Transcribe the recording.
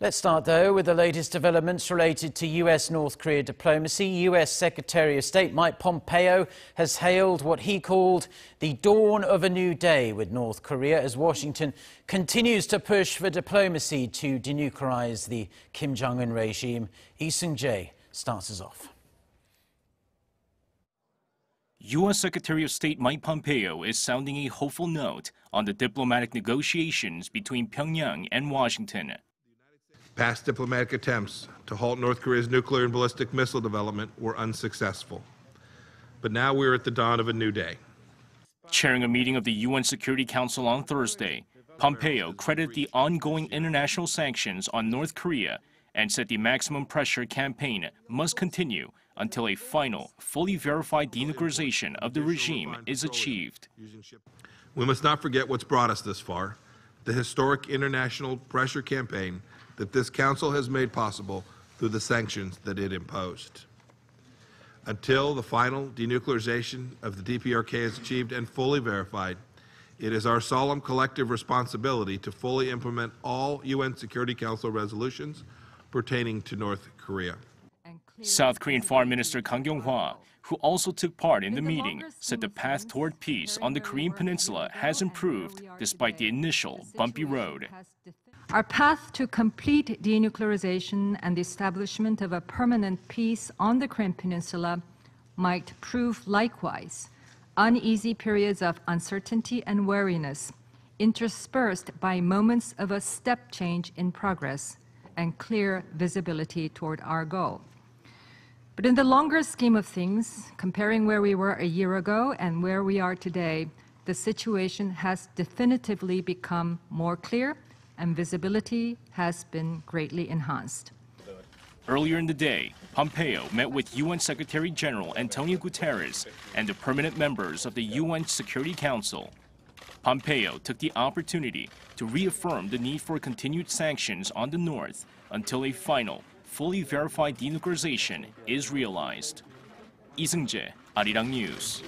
Let's start, though, with the latest developments related to U.S. North Korea diplomacy. U.S. Secretary of State Mike Pompeo has hailed what he called the dawn of a new day with North Korea as Washington continues to push for diplomacy to denuclearize the Kim Jong-un regime. Seung-jae starts us off. U.S. Secretary of State Mike Pompeo is sounding a hopeful note on the diplomatic negotiations between Pyeongyang and Washington. Past diplomatic attempts to halt North Korea's nuclear and ballistic missile development were unsuccessful. But now we're at the dawn of a new day. Chairing a meeting of the UN Security Council on Thursday, Pompeo credited the ongoing international sanctions on North Korea and said the maximum pressure campaign must continue until a final, fully verified denuclearization of the regime is achieved. We must not forget what's brought us this far, the historic international pressure campaign that this Council has made possible through the sanctions that it imposed. Until the final denuclearization of the DPRK is achieved and fully verified, it is our solemn collective responsibility to fully implement all UN Security Council resolutions pertaining to North Korea. South Korean Foreign Minister Kang Kyung-hwa, who also took part in the meeting, said the path toward peace on the Korean Peninsula has improved despite the initial bumpy road. Our path to complete denuclearization and the establishment of a permanent peace on the Korean Peninsula might prove likewise uneasy periods of uncertainty and wariness, interspersed by moments of a step change in progress and clear visibility toward our goal. But in the longer scheme of things, comparing where we were a year ago and where we are today, the situation has definitively become more clear and visibility has been greatly enhanced. Earlier in the day, Pompeo met with UN Secretary General Antonio Guterres and the permanent members of the UN Security Council. Pompeo took the opportunity to reaffirm the need for continued sanctions on the North until a final, fully verified denuclearization is realized. Seung-jae, Arirang News.